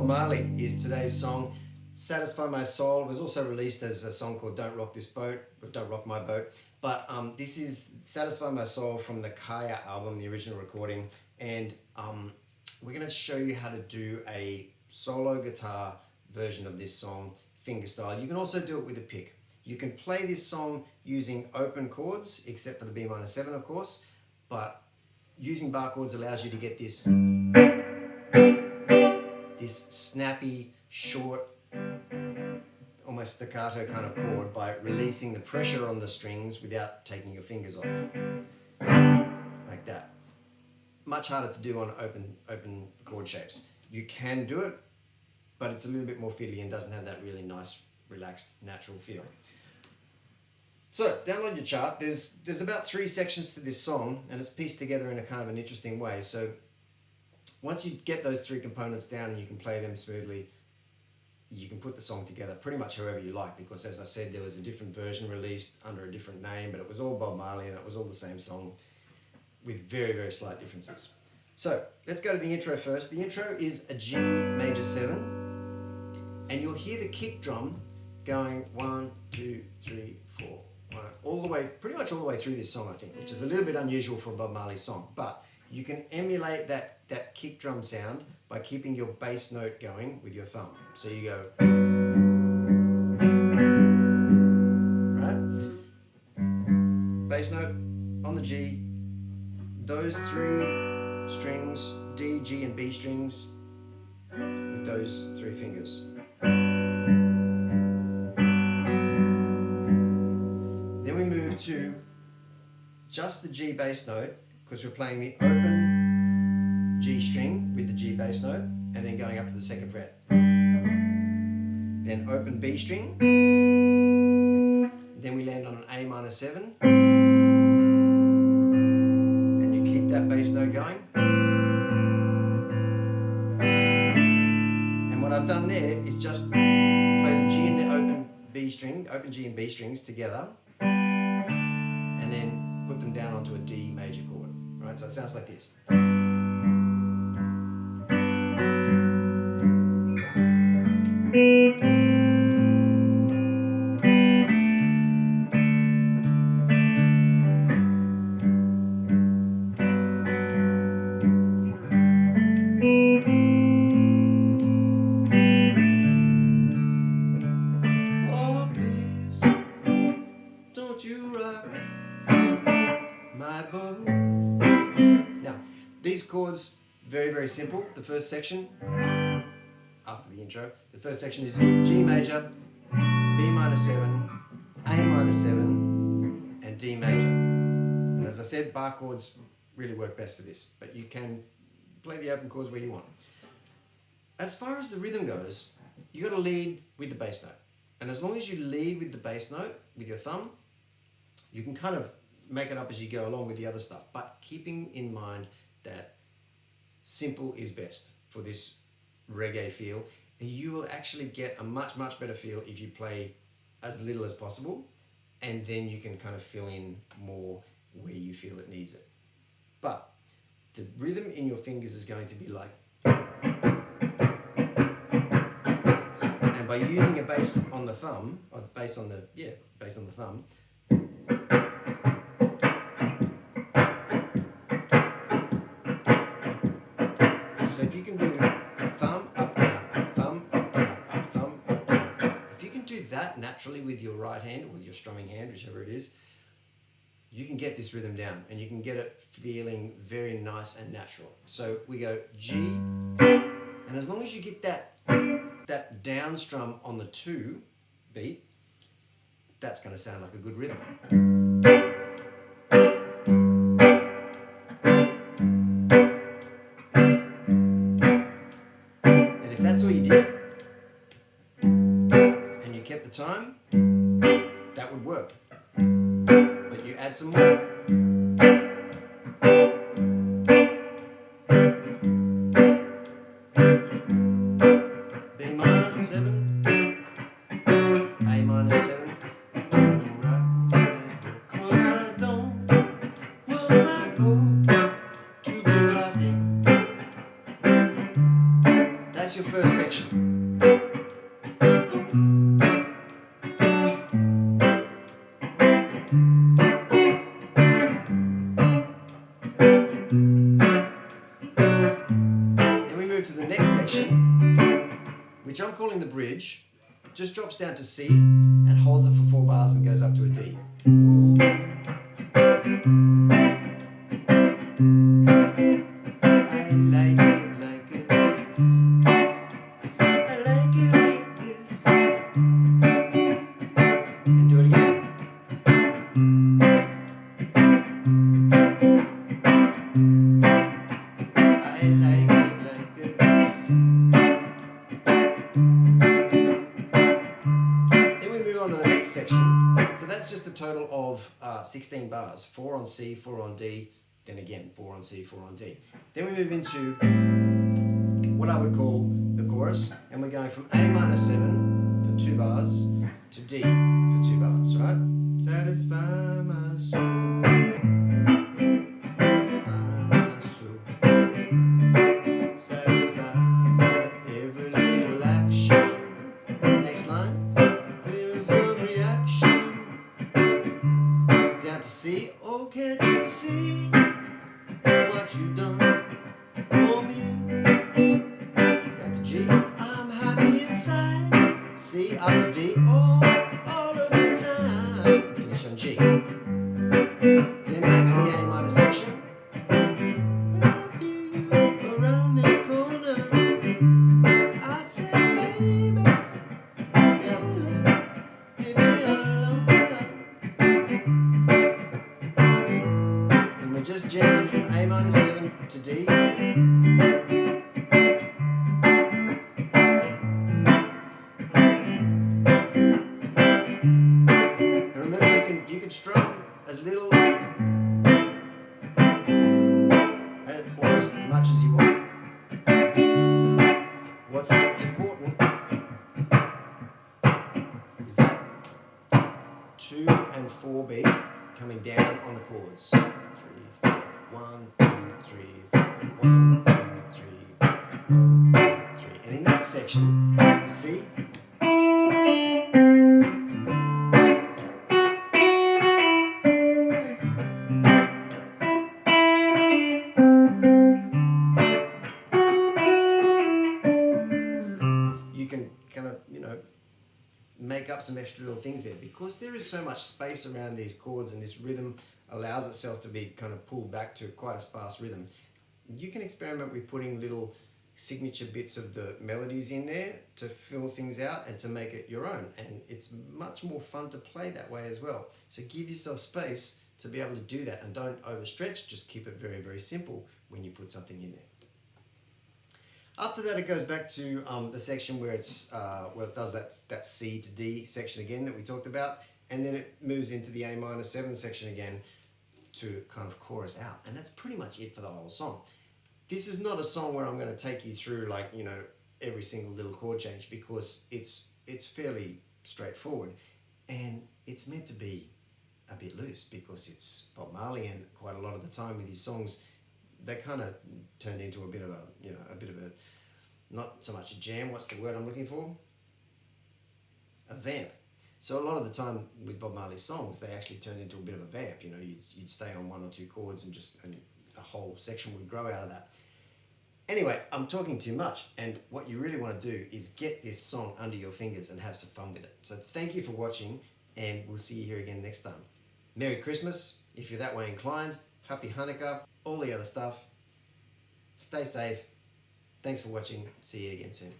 Marley is today's song. Satisfy My Soul was also released as a song called Don't Rock This Boat, or Don't Rock My Boat. But this is Satisfy My Soul from the Kaya album, the original recording. And we're going to show you how to do a solo guitar version of this song, fingerstyle. You can also do it with a pick. You can play this song using open chords, except for the B minor 7, of course. But using bar chords allows you to get this snappy, short, almost staccato kind of chord by releasing the pressure on the strings without taking your fingers off. Like that. Much harder to do on open chord shapes. You can do it, but it's a little bit more fiddly and doesn't have that really nice, relaxed, natural feel. So, download your chart. There's about 3 sections to this song, and it's pieced together in a kind of an interesting way. So, once you get those 3 components down and you can play them smoothly, you can put the song together pretty much however you like, because as I said, there was a different version released under a different name, but it was all Bob Marley and it was all the same song with very, very slight differences. So, let's go to the intro first. The intro is a G major 7, and you'll hear the kick drum going 1, 2, 3, 4, 1, all the way, pretty much all the way through this song, I think, which is a little bit unusual for a Bob Marley song, but you can emulate that kick drum sound by keeping your bass note going with your thumb. So you go, right? Bass note on the G, those 3 strings, D, G, and B strings, with those 3 fingers. Then we move to just the G bass note, because we're playing the open G string with the G bass note and then going up to the 2nd fret. Then open B string, then we land on an A minor 7, and you keep that bass note going. And what I've done there is just play the G and the open B string, open G and B strings together, and then put them down onto a D major chord. Right, so it sounds like this. Oh, please, don't you rock my boat. Now, these chords, very, very simple. The first section, after the intro, the first section is G major, B minor 7, A minor 7, and D major. And as I said, bar chords really work best for this, but you can play the open chords where you want. As far as the rhythm goes, you got to lead with the bass note. And as long as you lead with the bass note with your thumb, you can kind of make it up as you go along with the other stuff, but keeping in mind that simple is best for this reggae feel. You will actually get a much, much better feel if you play as little as possible, and then you can kind of fill in more where you feel it needs it. But the rhythm in your fingers is going to be like, and by using a bass on the thumb, or the bass on the thumb, so if you can do thumb, up, down, up, thumb, up, down, up, thumb, up, down, up. If you can do that naturally with your right hand, or with your strumming hand, whichever it is, you can get this rhythm down, and you can get it feeling very nice and natural. So we go G, and as long as you get that down strum on the 2 beat, that's going to sound like a good rhythm. That's all you did, and you kept the time, that would work. But you add some more. B minor 7, A minor 7. Don't rock my boat, 'cause I don't want my boat to be rocking. That's your first section. Then we move to the next section, which I'm calling the bridge. Just drops down to C and holds it for 4 bars and goes up to a D. I like it like this. I like it like this. And do it again. I like it like this. Then we move on to the next section. So that's just a total of 16 bars. 4 on C, 4 on D, then again 4 on C, 4 on D. Then we move into what I would call the chorus, and we're going from A minor 7 for 2 bars to D for 2 bars, right? Satisfy my soul. Satisfy my every little action. Next line. There's a reaction. Down to C. Oh, can't you see what you done for me? Down to G. I'm happy inside. C. Up to D. Oh, all of the time. Finish on G. Then back to the A minor section. Around the corner, I said, baby, never let me be alone. And we're just jamming from A minor 7 to D. And remember, you can strum as little or as much as you want. What's important is that 2 and 4 beat coming down on the chords. 3, 4, 1, 2, 3, 4, 1, 2, 3, 4, 1, 2, 3. And in that section, C. You can kind of, make up some extra little things there, because there is so much space around these chords, and this rhythm allows itself to be kind of pulled back to quite a sparse rhythm. You can experiment with putting little signature bits of the melodies in there to fill things out and to make it your own, and it's much more fun to play that way as well. So give yourself space to be able to do that, and don't overstretch. Just keep it very, very simple when you put something in there. After that, it goes back to the section where it's it does that C to D section again that we talked about, and then it moves into the A minor 7 section again to kind of chorus out, and that's pretty much it for the whole song. This is not a song where I'm going to take you through every single little chord change, because it's fairly straightforward, and it's meant to be a bit loose because it's Bob Marley, and quite a lot of the time with his songs, they kind of turned into a bit of a, not so much a jam, what's the word I'm looking for? A vamp. So a lot of the time with Bob Marley's songs, they actually turned into a bit of a vamp. You'd stay on 1 or 2 chords and a whole section would grow out of that. Anyway, I'm talking too much, and what you really want to do is get this song under your fingers and have some fun with it. So thank you for watching, and we'll see you here again next time. Merry Christmas, if you're that way inclined. Happy Hanukkah, all the other stuff. Stay safe. Thanks for watching. See you again soon.